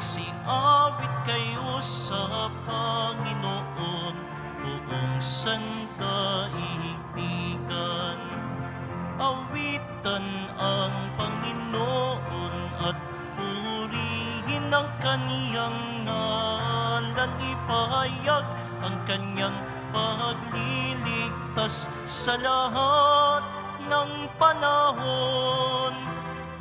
magsiawit kayo sa Panginoon, buong sandaigdigan. Awitan ang Panginoon at purihin ang kaniyang ngalan, ipahayag ang kanyang pagliligtas sa lahat ng panahon.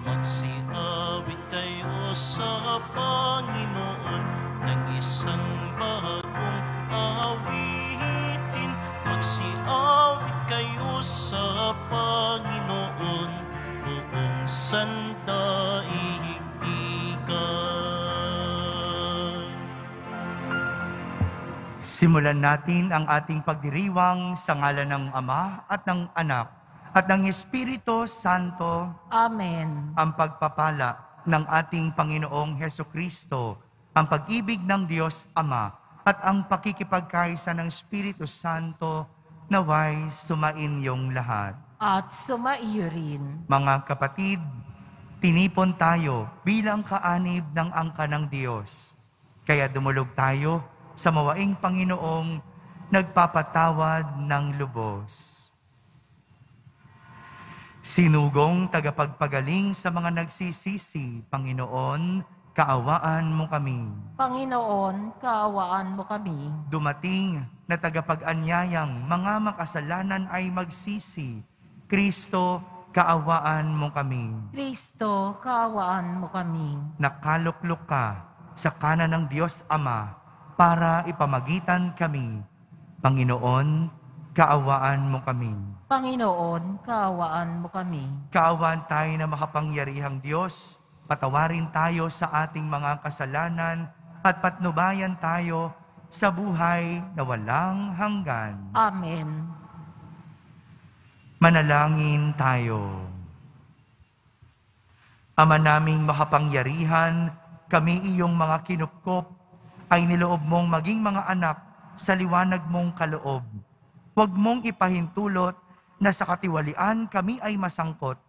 Magsiawit kayo sa Panginoon ng isang bagong awitin. Magsiawit kayo sa Panginoon, buong sandaigdigan. Simulan natin ang ating pagdiriwang sa ngalan ng Ama at ng Anak at ng Espiritu Santo. Amen. Ang pagpapala ng ating Panginoong Hesukristo, ang pag-ibig ng Diyos Ama, at ang pakikipagkaisa ng Espiritu Santo naway sumain yung lahat. At sumaiyo rin. Mga kapatid, tinipon tayo bilang kaanib ng angka ng Diyos. Kaya dumulog tayo sa mawaing Panginoong nagpapatawad ng lubos. Sinugong tagapagpagaling sa mga nagsisisi, Panginoon, kaawaan mo kami. Panginoon, kaawaan mo kami. Dumating na tagapag-anyayang mga makasalanan ay magsisi. Kristo, kaawaan mo kami. Kristo, kaawaan mo kami. Nakaluklok ka sa kanan ng Diyos Ama para ipamagitan kami. Panginoon, kaawaan mo kami. Panginoon, kaawaan mo kami. Kaawaan tayo na makapangyarihang Diyos, patawarin tayo sa ating mga kasalanan at patnubayan tayo sa buhay na walang hanggan. Amen. Manalangin tayo. Ama naming makapangyarihan, kami iyong mga kinupkop ay niloob mong maging mga anak sa liwanag mong kaloob. Huwag mong ipahintulot na sa katiwalian kami ay masangkot.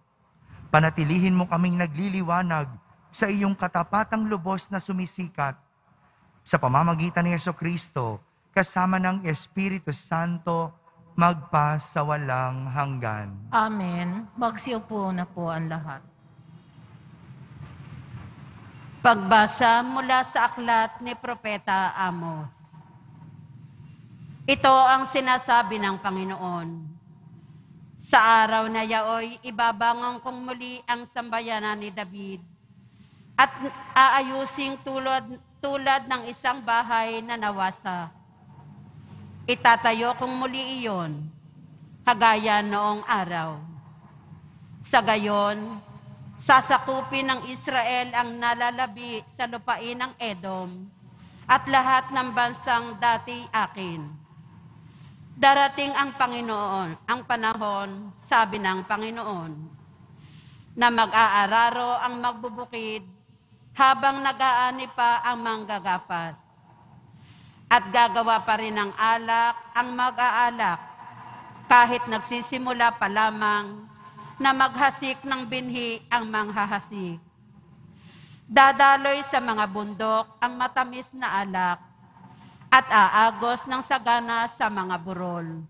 Panatilihin mo kaming nagliliwanag sa iyong katapatang lubos na sumisikat. Sa pamamagitan ni Jesucristo, kasama ng Espiritu Santo, magpa sa walang hanggan. Amen. Magsiupo na po ang lahat. Pagbasa mula sa aklat ni Propeta Amos. Ito ang sinasabi ng Panginoon. Sa araw na yaoy, ibabangon kong muli ang sambayanan ni David at aayusing tulad ng isang bahay na nawasa. Itatayo kong muli iyon, kagaya noong araw. Sa gayon, sasakupin ng Israel ang nalalabi sa lupain ng Edom at lahat ng bansang dati akin. Darating ang Panginoon, ang panahon, sabi ng Panginoon, na mag-aararo ang magbubukid habang nag-aani pa ang manggagapas. At gagawa pa rin ng alak ang mag-aalak kahit nagsisimula pa lamang na maghasik ng binhi ang manghahasik. Dadaloy sa mga bundok ang matamis na alak at aagos ng sagana sa mga burol.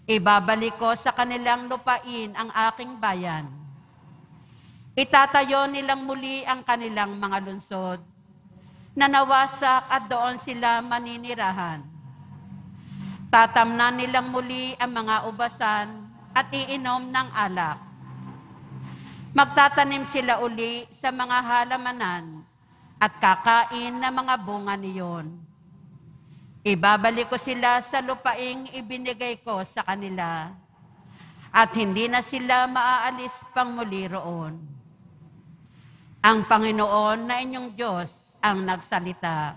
Ibabalik ko sa kanilang lupain ang aking bayan. Itatayo nilang muli ang kanilang mga lungsod na nawasak at doon sila maninirahan. Tatamnan nilang muli ang mga ubasan at iinom ng alak. Magtatanim sila uli sa mga halamanan at kakain ng mga bunga niyon. Ibabalik ko sila sa lupaing ibinigay ko sa kanila at hindi na sila maaalis pang muli roon. Ang Panginoon na inyong Diyos ang nagsalita.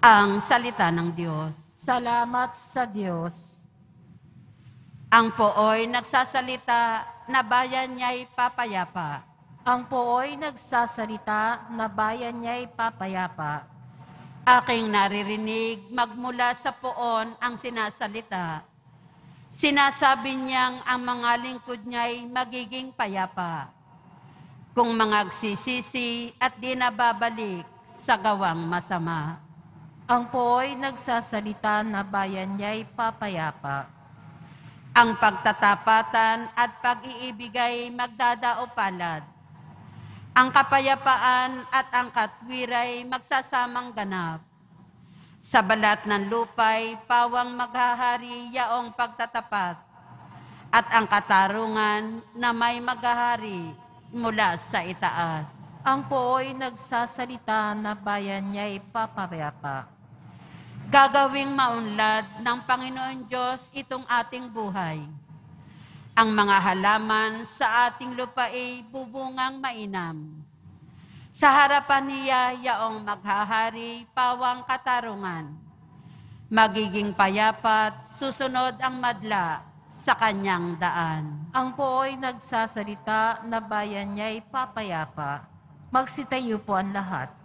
Ang salita ng Diyos. Salamat sa Diyos. Ang pooy nagsasalita na bayan niya'y papayapa. Ang pooy nagsasalita na bayan niya'y papayapa. Aking naririnig magmula sa poon ang sinasalita. Sinasabi niyang ang mga lingkod niya'y magiging payapa. kung mangagsisisi at di nababalik sa gawang masama. Ang po'y nagsasalita na bayan niya'y papayapa. Ang pagtatapatan at pag-iibigay magdadaopalad. Ang kapayapaan at ang katwiray magsasamang ganap. Sa balat ng lupay, pawang maghahari yaong pagtatapat. At ang katarungan na may maghahari mula sa itaas. Ang po'y nagsasalita na bayan niya'y papayapa. Gagawing maunlad ng Panginoon Diyos itong ating buhay. Ang mga halaman sa ating lupa ay bubungang mainam. Sa harapan niya yaong maghahari pawang katarungan. Magiging payapat, susunod ang madla sa kanyang daan. Ang po'y nagsasalita na bayan niya'y papayapa. Magsitayo po ang lahat.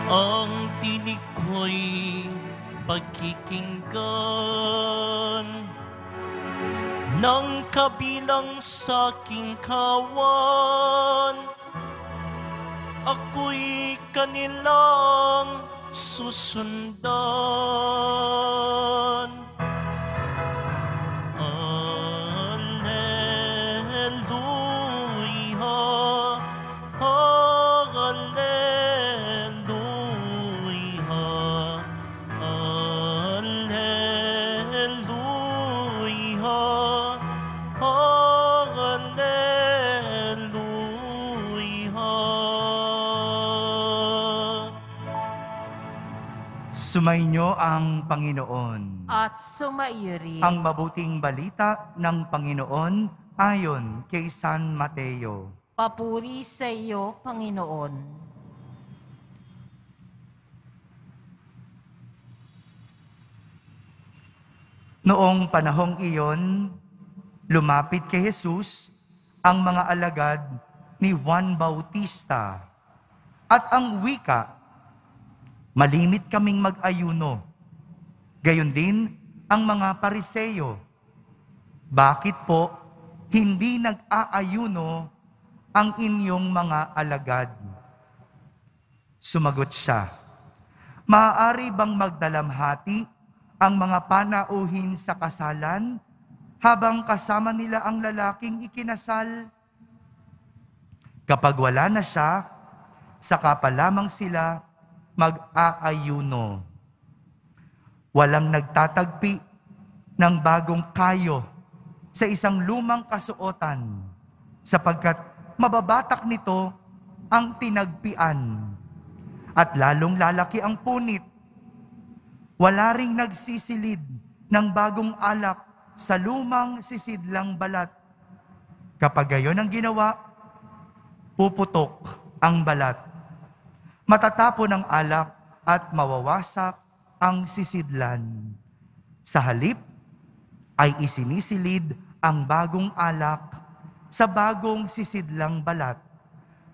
Ang tinig ko'y pagkikinggan ng kabilang sa aking kawan. Ako'y kanilang susundan. Alleluia, alleluia, alleluia, alleluia. Sumainyo ang Panginoon. At sumaiyo rin. Ang mabuting balita ng Panginoon ayon kay San Mateo. Papuri sa iyo, Panginoon. Noong panahong iyon, lumapit kay Jesus ang mga alagad ni Juan Bautista at ang wika, malimit kaming mag-ayuno. Gayon din ang mga Pariseyo. Bakit po hindi nag-aayuno ang inyong mga alagad? Sumagot siya, maaari bang magdalamhati ang mga panauhin sa kasalan habang kasama nila ang lalaking ikinasal? Kapag wala na siya, saka pa lamang sila mag-aayuno. Walang nagtatagpi ng bagong kayo sa isang lumang kasuotan, sapagkat mababatak nito ang tinagpian at lalong lalaki ang punit. Wala ring nagsisilid ng bagong alak sa lumang sisidlang balat. Kapag gayon ang ginawa, puputok ang balat. Matatapon ang alak at mawawasak ang sisidlan. Sa halip ay isinisilid ang bagong alak sa bagong sisidlang balat.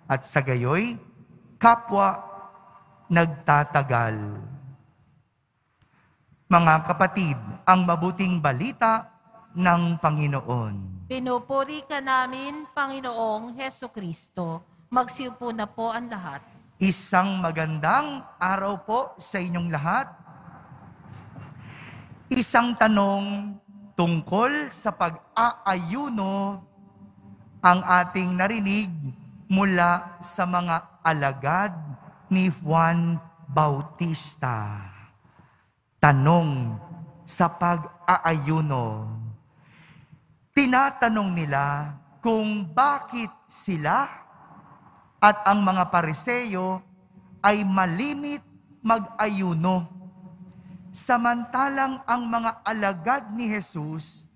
At sa gayoy, kapwa nagtatagal. Mga kapatid, ang mabuting balita ng Panginoon. Pinupuri ka namin, Panginoong Hesukristo. Magsiupo na po ang lahat. Isang magandang araw po sa inyong lahat. Isang tanong tungkol sa pag-aayuno ang ating narinig mula sa mga alagad ni Juan Bautista. Tanong sa pag-aayuno. Tinatanong nila kung bakit sila at ang mga Pariseyo ay malimit mag-ayuno, samantalang ang mga alagad ni Jesus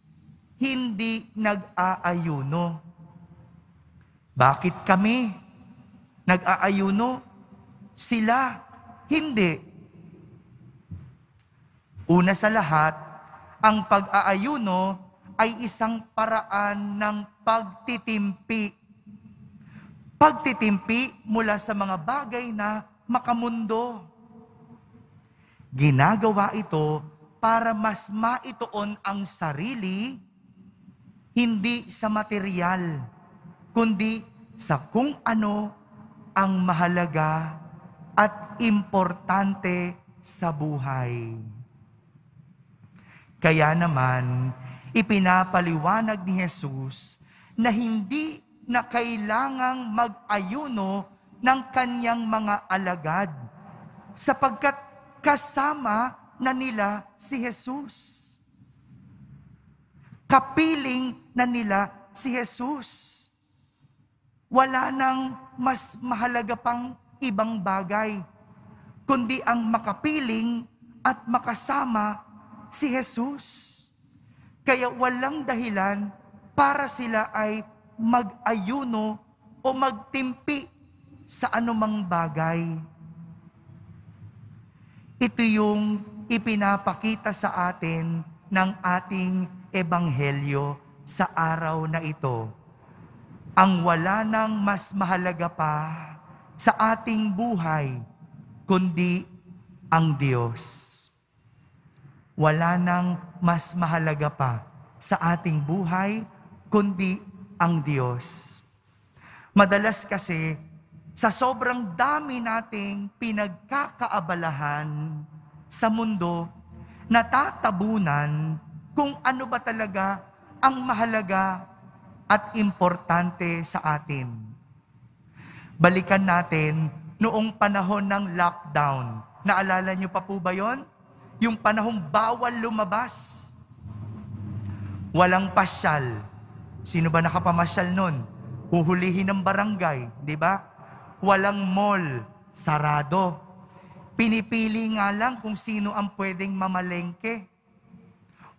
hindi nag-aayuno. Bakit kami nag-aayuno? Sila, hindi. Una sa lahat, ang pag-aayuno ay isang paraan ng pagtitimpi. Pagtitimpi mula sa mga bagay na makamundo. Ginagawa ito para mas maituon ang sarili, hindi sa material, kundi sa kung ano ang mahalaga at importante sa buhay. Kaya naman, ipinapaliwanag ni Jesus na hindi na kailangang mag-ayuno ng kanyang mga alagad sapagkat kasama na nila si Jesus. Kapiling na nila si Jesus. Wala nang mas mahalaga pang ibang bagay, kundi ang makapiling at makasama si Jesus. Kaya walang dahilan para sila ay mag-ayuno o magtimpi sa anumang bagay. Ito yung ipinapakita sa atin ng ating ebanghelyo sa araw na ito. Ang wala nang mas mahalaga pa sa ating buhay, kundi ang Diyos. Wala nang mas mahalaga pa sa ating buhay, kundi ang Diyos. Madalas kasi, sa sobrang dami nating pinagkakaabalahan sa mundo, natatabunan kung ano ba talaga ang mahalaga at importante sa atin. Balikan natin noong panahon ng lockdown. Naalala niyo pa po ba yon? Yung panahong bawal lumabas. Walang pasyal. Sino ba nakapamasyal nun? Huhulihin ng barangay, di ba? Walang mall, sarado. Pinipili nga lang kung sino ang pwedeng mamalengke.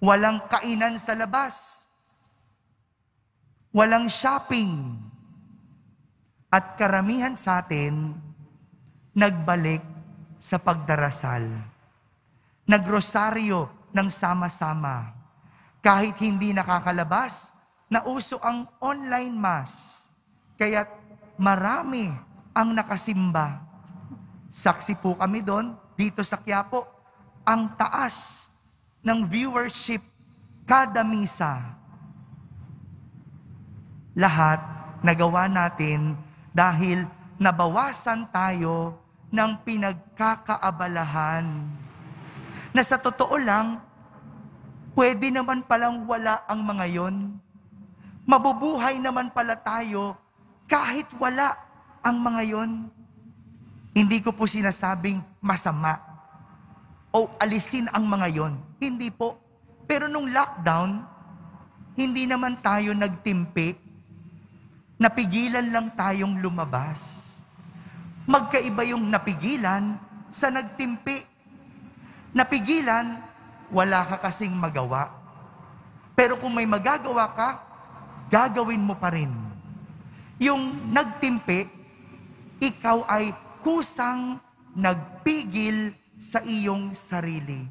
Walang kainan sa labas. Walang shopping. At karamihan sa atin, nagbalik sa pagdarasal. Nagrosaryo ng sama-sama. Kahit hindi nakakalabas, nauso ang online mass. Kaya marami ang nakasimba. Saksi po kami doon, dito sa Quiapo, ang taas ng viewership kada misa. Lahat nagawa natin dahil nabawasan tayo ng pinagkakaabalahan. Na sa totoo lang, pwede naman palang wala ang mga yon. Mabubuhay naman pala tayo kahit wala ang mga yon. Hindi ko po sinasabing masama o alisin ang mga yon. Hindi po. Pero nung lockdown, hindi naman tayo nagtimpi. Napigilan lang tayong lumabas. Magkaiba yung napigilan sa nagtimpi. Napigilan, wala ka kasing magawa. Pero kung may magagawa ka, gagawin mo pa rin. Yung nagtimpi, ikaw ay kusang nagpigil sa iyong sarili.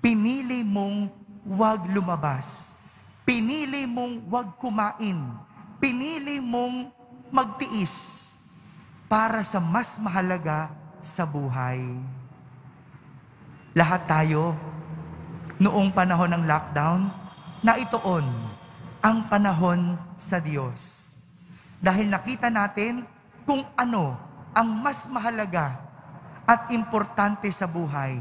Pinili mong huwag lumabas. Pinili mong huwag kumain. Pinili mong magtiis para sa mas mahalaga sa buhay. Lahat tayo, noong panahon ng lockdown, naituon ang panahon sa Diyos. Dahil nakita natin kung ano ang mas mahalaga at importante sa buhay.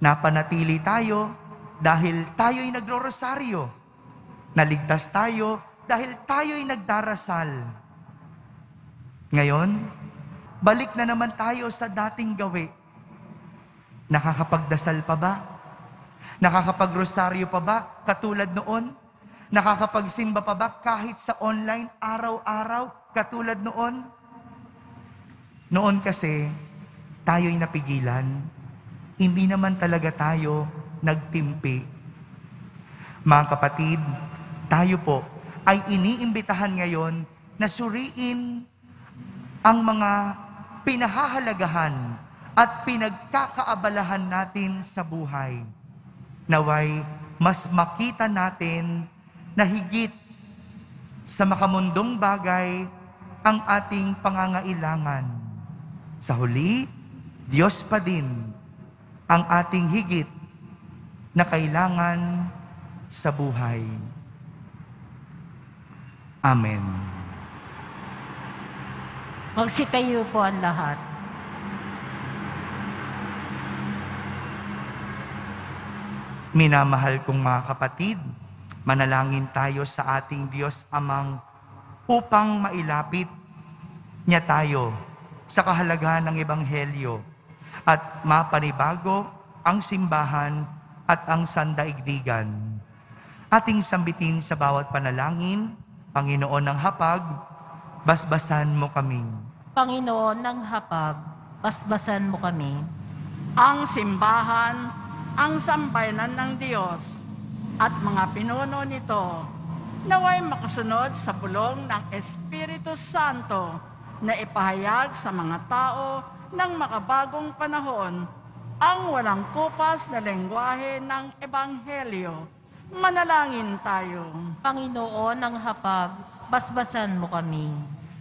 Napanatili tayo dahil tayo'y nagro-rosaryo. Naligtas tayo dahil tayo'y nagdarasal. Ngayon, balik na naman tayo sa dating gawi. Nakakapagdasal pa ba? Nakakapagrosaryo pa ba katulad noon? Nakakapagsimba pa ba kahit sa online araw-araw katulad noon? Noon kasi, tayo'y napigilan. Hindi naman talaga tayo nagtimpi. Mga kapatid, tayo po ay iniimbitahan ngayon na suriin ang mga pinahahalagahan at pinagkakaabalahan natin sa buhay. Naway mas makita natin na higit sa makamundong bagay ang ating pangangailangan. Sa huli, Diyos pa din ang ating higit na kailangan sa buhay. Amen. Magsitayo po ang lahat. Minamahal kong mga kapatid, manalangin tayo sa ating Diyos Amang upang mailapit niya tayo sa kahalagahan ng Ebanghelyo at mapanibago ang simbahan at ang sandaigdigan. Ating sambitin sa bawat panalangin, Panginoon ng Hapag, basbasan mo kami. Panginoon ng Hapag, basbasan mo kami. Ang simbahan, ang sambayanan ng Diyos, at mga pinuno nito, naway makasunod sa bulong ng Espiritu Santo na ipahayag sa mga tao ng makabagong panahon ang walang kupas na lengguwahe ng Ebanghelyo. Manalangin tayo. Panginoon ng Hapag, basbasan mo kami.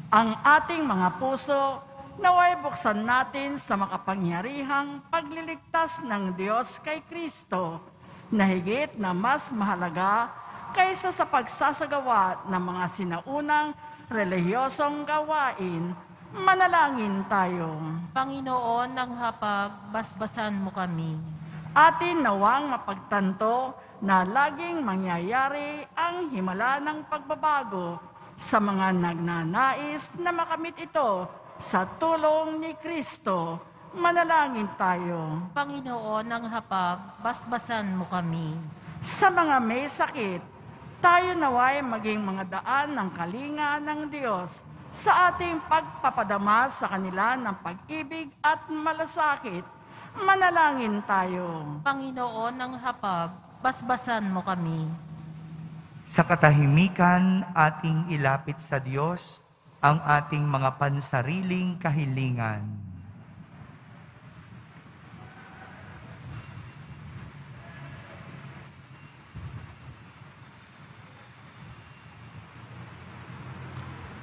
Ang ating mga puso, naway buksan natin sa makapangyarihang pagliligtas ng Diyos kay Kristo, na higit na mas mahalaga kaysa sa pagsasagawa ng mga sinaunang relihiyosong gawain. Manalangin tayo. Panginoon ng Hapag, basbasan mo kami. Atin nawang mapagtanto na laging mangyayari ang himala ng pagbabago sa mga nagnanais na makamit ito sa tulong ni Kristo. Manalangin tayo. Panginoon ng Hapag, basbasan mo kami. Sa mga may sakit, tayo naway maging mga daan ng kalinga ng Diyos sa ating pagpapadama sa kanila ng pag-ibig at malasakit. Manalangin tayo. Panginoon ng Hapag, basbasan mo kami. Sa katahimikan, ating ilapit sa Diyos ang ating mga pansariling kahilingan.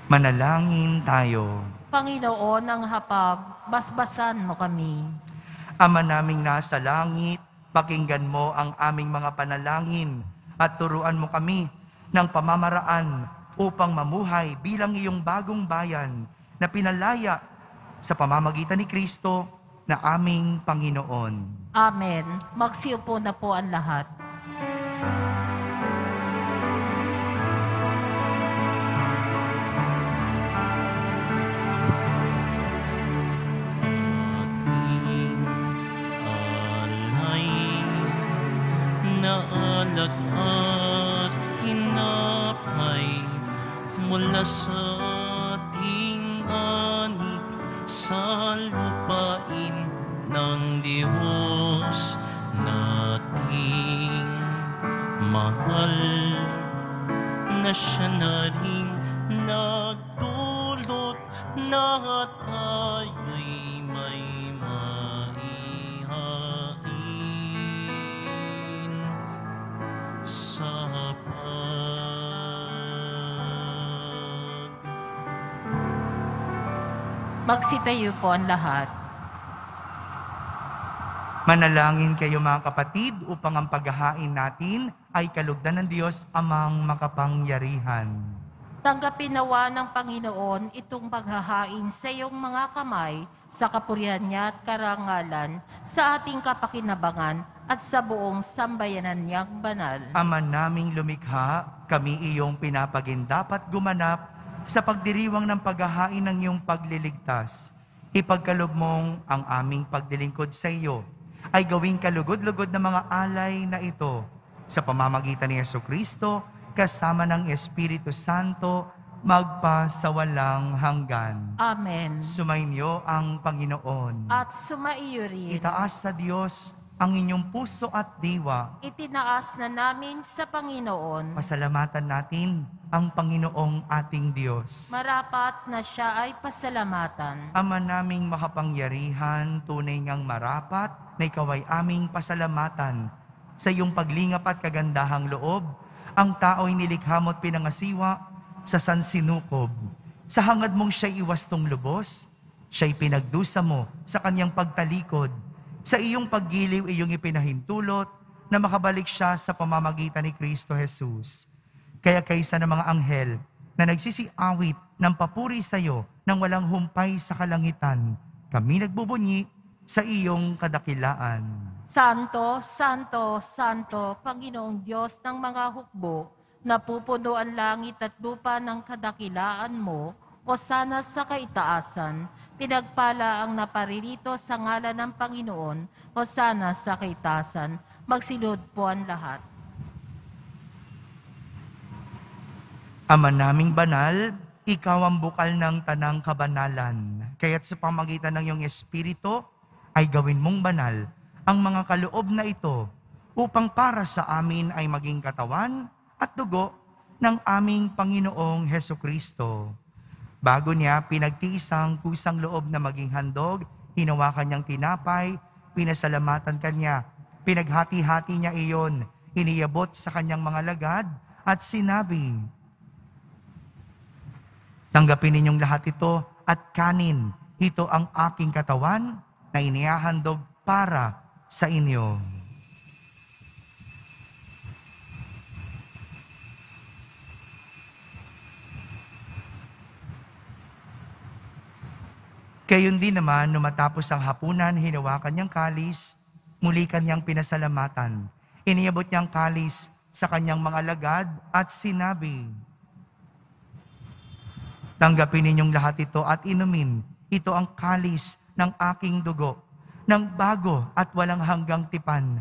Manalangin tayo. Panginoon ng Hapag, basbasan mo kami. Ama naming nasa langit, pakinggan mo ang aming mga panalangin at turuan mo kami ng pamamaraan upang mamuhay bilang iyong bagong bayan na pinalaya sa pamamagitan ni Kristo na aming Panginoon. Amen. Magsiupo na po ang lahat. Ating alay na alak at tinapay mula sa ating anik sa lupain ng Diyos nating mahal, na siya na rin nagdulot na tayo'y may maihain sa Magsitayo po ang lahat. Manalangin kayo mga kapatid upang ang paghahain natin ay kalugdan ng Diyos Amang makapangyarihan. Tanggapin nawa ng Panginoon itong paghahain sa iyong mga kamay sa kapurihan niya at karangalan sa ating kapakinabangan at sa buong sambayanan niyang banal. Ama naming lumikha, kami iyong pinapagindapat gumanap sa pagdiriwang ng paghahain ng iyong pagliligtas. Ipagkalob mong ang aming pagdilingkod sa iyo ay gawing kalugod-lugod na mga alay na ito sa pamamagitan ni Jesucristo kasama ng Espiritu Santo magpa sa walang hanggan. Amen. Sumainyo ang Panginoon. At sumaiyo rin. Itaas sa Diyos ang inyong puso at diwa. Itinaas na namin sa Panginoon. Pasalamatan natin ang Panginoong ating Diyos. Marapat na siya ay pasalamatan. Ama naming makapangyarihan, tunay ngang marapat na ikaw ay aming pasalamatan. Sa iyong paglingap at kagandahang loob, ang tao'y nilikha mo't pinangasiwa sa sansinukob. Sa hangad mong siya'y iwastong lubos, siya'y pinagdusa mo sa kanyang pagtalikod. Sa iyong paggiliw, iyong ipinahintulot na makabalik siya sa pamamagitan ni Kristo Jesus. Kaya kaysa ng mga anghel na nagsisiawit ng papuri sa iyo nang walang humpay sa kalangitan, kami nagbubunyi sa iyong kadakilaan. Santo, Santo, Santo, Panginoong Diyos ng mga hukbo, napupuno ang langit at lupa ng kadakilaan mo, o sana sa kaitaasan, pinagpala ang naparirito sa ngalan ng Panginoon, o sana sa kaitaasan, magsilod po ang lahat. Ama naming banal, ikaw ang bukal ng tanang kabanalan. Kaya't sa pamagitan ng iyong Espiritu, ay gawin mong banal ang mga kaloob na ito upang para sa amin ay maging katawan at dugo ng aming Panginoong Hesukristo. Bago niya pinagtiisang kusang loob na maging handog, hinawakan niyang tinapay, pinasalamatan kanya, pinaghati-hati niya iyon, iniyabot sa kanyang mga lagad at sinabi, "Tanggapin ninyong lahat ito at kanin. Ito ang aking katawan na inihahandog para sa inyo." Gayon din naman, nung matapos ang hapunan, hinawakan niyang kalis, muli kanyang pinasalamatan. Iniyabot niyang kalis sa kanyang mga lagad at sinabi, "Tanggapin ninyong lahat ito at inumin. Ito ang kalis ng aking dugo, ng bago at walang hanggang tipan.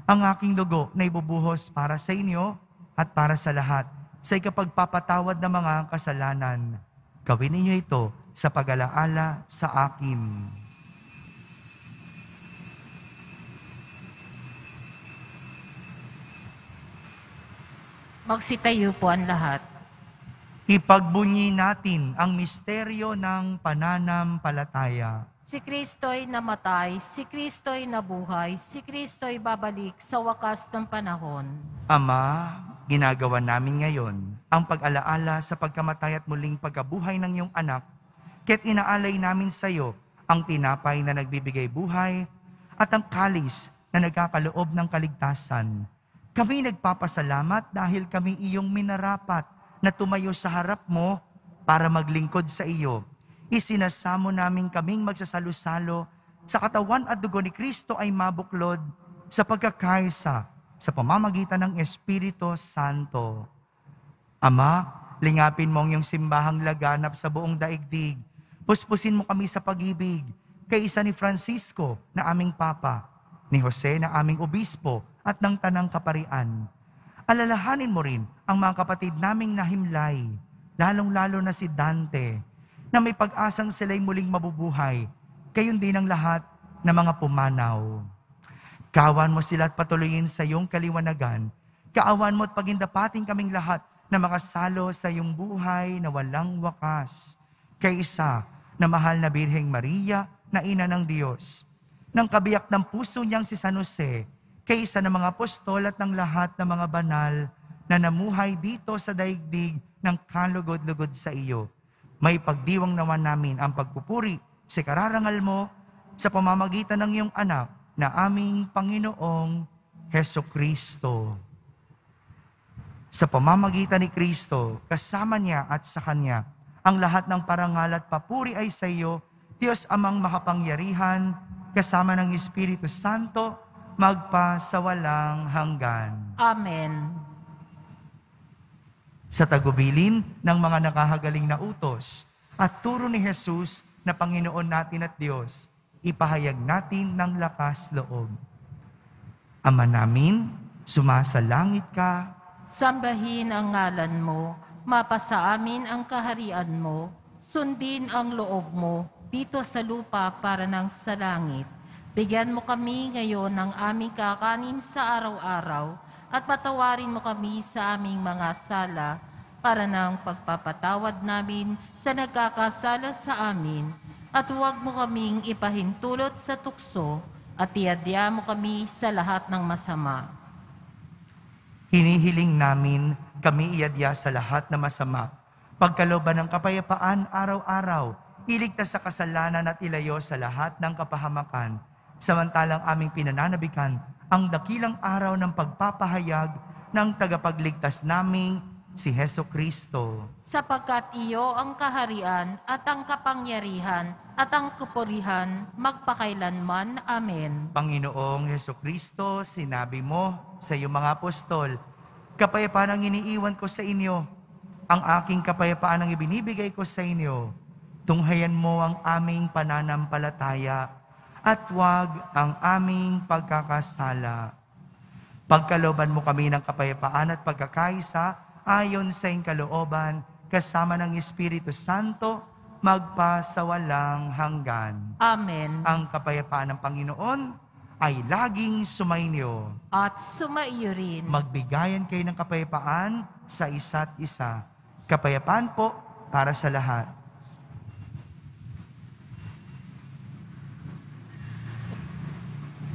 Ang aking dugo na ibubuhos para sa inyo at para sa lahat, sa ikapagpapatawad ng mga kasalanan. Gawin ninyo ito sa pag-alaala sa akin." Magsitayo po ang lahat. Ipagbunyi natin ang misteryo ng pananampalataya. Si Kristo'y namatay, si Kristo'y nabuhay, si Kristo'y babalik sa wakas ng panahon. Ama, ginagawa namin ngayon ang pag-alaala sa pagkamatay at muling pagkabuhay ng iyong anak, kaya't inaalay namin sa iyo ang tinapay na nagbibigay buhay at ang kalis na nagkakaloob ng kaligtasan. Kami nagpapasalamat dahil kami iyong minarapat na tumayo sa harap mo para maglingkod sa iyo. Isinasamo namin kaming magsasalo-salo sa katawan at dugo ni Kristo ay mabuklod sa pagkakaisa sa pamamagitan ng Espiritu Santo. Ama, lingapin mo ang iyong simbahang laganap sa buong daigdig. Puspusin mo kami sa pag-ibig, kay isa ni Francisco na aming Papa, ni Jose na aming Obispo at ng Tanang Kaparian. Alalahanin mo rin ang mga kapatid naming nahimlay, lalong-lalo na si Dante, na may pag-asang sila'y muling mabubuhay, gayon din ang lahat ng mga pumanaw. Kawan mo sila at patuloyin sa iyong kaliwanagan. Kaawan mo at pagindapating kaming lahat na makasalo sa iyong buhay na walang wakas. Kay isa na mahal na Birheng Maria na ina ng Diyos, ng kabiyak ng puso niyang si San Jose, kay isa ng mga apostol at ng lahat ng mga banal na namuhay dito sa daigdig ng kalugod-lugod sa iyo. May pagdiwang naman namin ang pagpupuri sa kararangal mo sa pamamagitan ng iyong anak na aming Panginoong Hesukristo. Sa pamamagitan ni Kristo, kasama niya at sa Kanya, ang lahat ng parangal at papuri ay sa iyo, Diyos Amang makapangyarihan, kasama ng Espiritu Santo, magpa sa walang hanggan. Amen. Sa tagubilin ng mga nakahagaling na utos at turo ni Jesus na Panginoon natin at Diyos, ipahayag natin ng lakas loob. Ama namin, sumasalangit ka, Sambahin ang ngalan mo, mapasa amin ang kaharian mo, sundin ang loob mo dito sa lupa para ng sa langit. Bigyan mo kami ngayon ng aming kakanin sa araw-araw at patawarin mo kami sa aming mga sala para ng pagpapatawad namin sa nagkakasala sa amin at huwag mo kaming ipahintulot sa tukso at iadya mo kami sa lahat ng masama. Hinihiling namin kami iadya sa lahat na masama. Pagkalooban ng kapayapaan araw-araw, iligtas sa kasalanan at ilayo sa lahat ng kapahamakan. Samantalang aming pinananabikan ang dakilang araw ng pagpapahayag ng tagapagligtas naming si Heso Kristo. Sapagkat iyo ang kaharian at ang kapangyarihan at ang kapurihan magpakailanman. Amen. Panginoong Heso Kristo, sinabi mo sa iyong mga apostol, kapayapaan ang iniiwan ko sa inyo, ang aking kapayapaan ang ibinibigay ko sa inyo. Tunghayan mo ang aming pananampalataya at huwag ang aming pagkakasala. Pagkalooban mo kami ng kapayapaan at pagkakaisa ayon sa iyong kalooban, kasama ng Espiritu Santo, magpasawalang hanggan. Amen. Ang kapayapaan ng Panginoon ay laging sumainyo. At sumaiyo rin. Magbigayan kayo ng kapayapaan sa isa't isa. Kapayapaan po para sa lahat.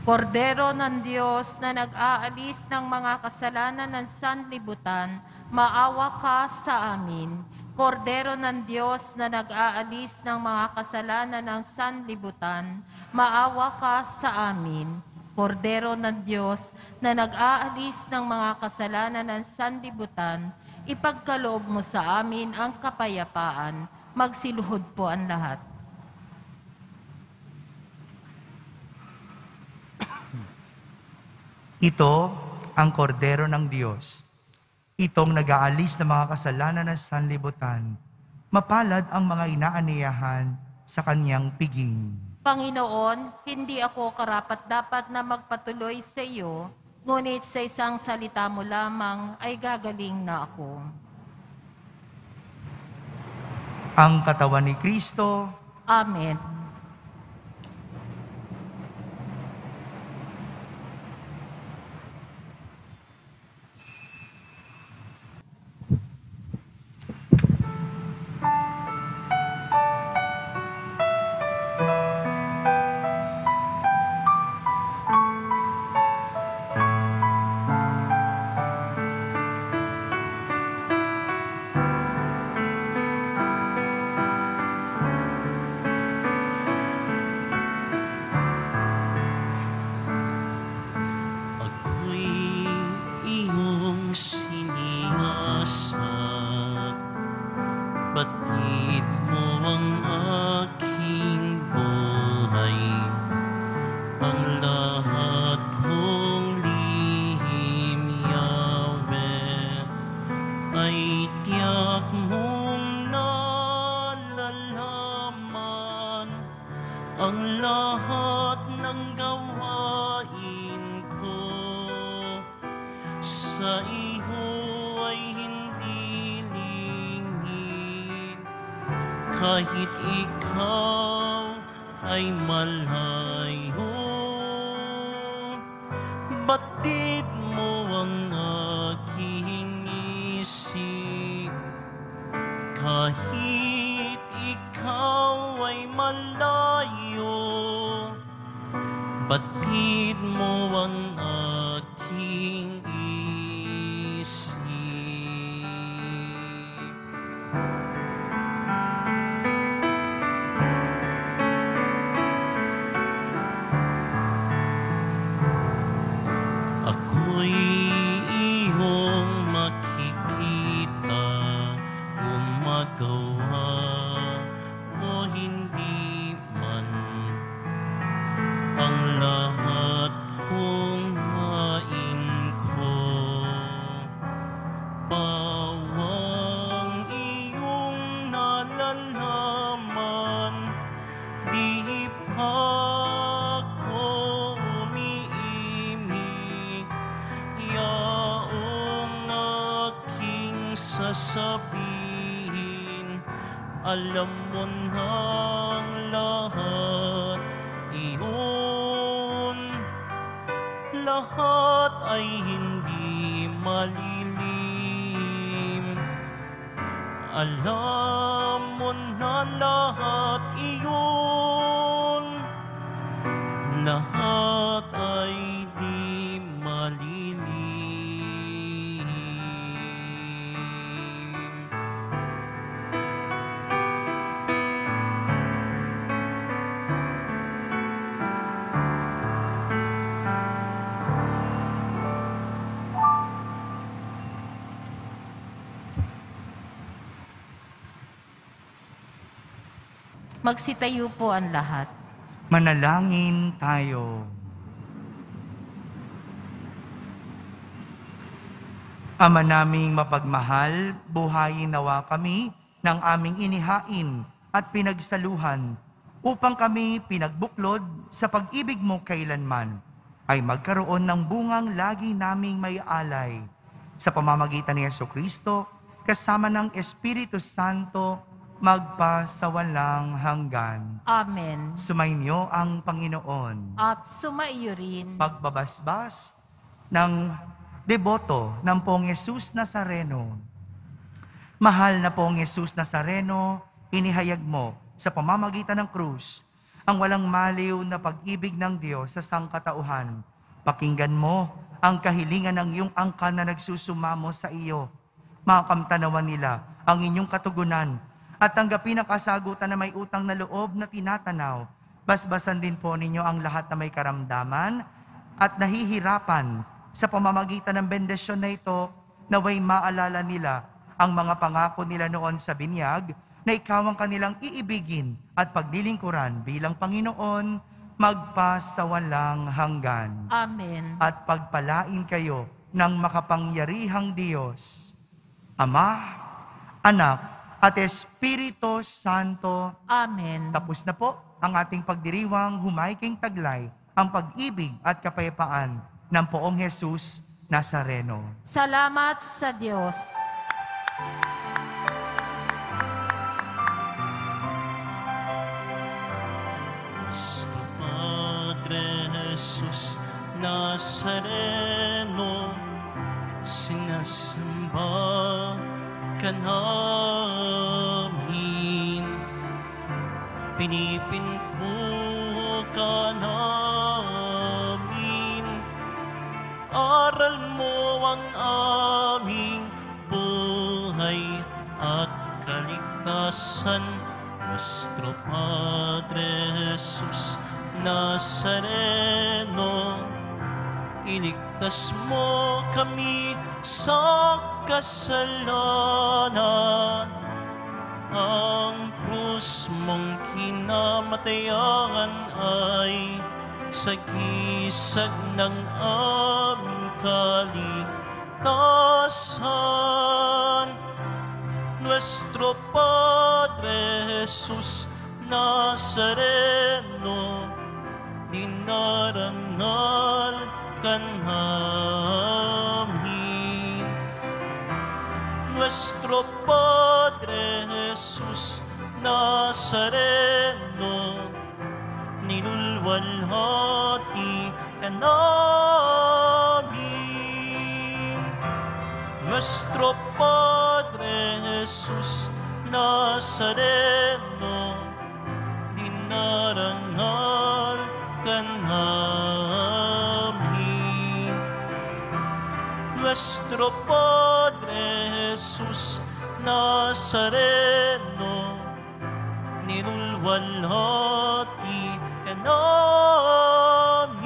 Kordero ng Diyos na nag-aalis ng mga kasalanan ng sanlibutan, maawa ka sa amin. Kordero ng Diyos na nag-aalis ng mga kasalanan ng sanlibutan, maawa ka sa amin. Kordero ng Diyos na nag-aalis ng mga kasalanan ng sanlibutan, ipagkaloob mo sa amin ang kapayapaan. Magsiluhod po ang lahat. Ito ang kordero ng Diyos. Itong nag-aalis ng mga kasalanan ng sanlibutan. Mapalad ang mga inaaniyahan sa kanyang piging. Panginoon, hindi ako karapat-dapat na magpatuloy sa iyo, ngunit sa isang salita mo lamang ay gagaling na ako. Ang katawan ni Kristo. Amen. Batid mo ang aking buhay, ang lahat kong lihim, Yahweh, ay tiyak mong nalalaman. Ang lahat ng gawain ko sa iyo ay hindi lingid, kahit ikaw ay malayo. Batid mo ang aking isip, kahit ikaw ay malayo. Batid mo ang aking isip. Ako'y iyong makikita, gumagawa o hindi man. Ang lahat kong hain ko, pawang iyong nalalaman. Di pa ako umiimik, yaong aking sasabihin. Alam mo ng lahat, iyong lahat ay hindi malilim. Alam mo na lahat iyon, lahat ay di malilim. Magsitayo po ang lahat. Manalangin tayo. Ama naming mapagmahal, buhayin nawa kami ng aming inihain at pinagsaluhan upang kami pinagbuklod sa pag-ibig mo kailanman ay magkaroon ng bungang lagi naming may alay. Sa pamamagitan ni Jesucristo, kasama ng Espiritu Santo, magpasawalang hanggan. Amen. Sumainyo ang Panginoon. At sumaiyo rin. Pagbabasbas ng deboto ng Poong Jesus Nazareno. Mahal na Poong Jesus Nazareno, inihayag mo sa pamamagitan ng krus ang walang maliw na pag-ibig ng Diyos sa sangkatauhan. Pakinggan mo ang kahilingan ng iyong angkan na nagsusumamo sa iyo. Makamtanawan nila ang inyong katugunan at tanggapin ang kasagutan na may utang na loob na tinatanaw. Basbasan din po ninyo ang lahat na may karamdaman at nahihirapan sa pamamagitan ng bendisyon na ito, naway maalala nila ang mga pangako nila noon sa binyag na ikaw ang kanilang iibigin at paglilingkuran bilang Panginoon magpasawalang hanggan. Amen. At pagpalain kayo ng makapangyarihang Diyos, Ama, Anak, at Espiritu Santo. Amen. Tapos na po ang ating pagdiriwang humaiking taglay ang pag-ibig at kapayapaan ng Poong Jesus Nazareno. Salamat sa Diyos. Nuestro Padre Jesus Nazareno, sinasamba ka namin, pinipinto ka namin, aral mo ang aming buhay at kaligtasan. Nuestro Padre Jesus Nazareno, iligtas mo kami sa kasalanan. Ang krus mong kinamatayan ay sagisag ng aming kaligtasan. Nuestro Padre Jesus Nazareno, dinarangal ka namin. Nuestro Padre Jesus Nazareno, nilulwalhati ka namin. Nuestro Padre Jesus Nazareno, dinarangal ka namin. Nuestro Padre Jesus Nazareno, nilulwalhati ka namin.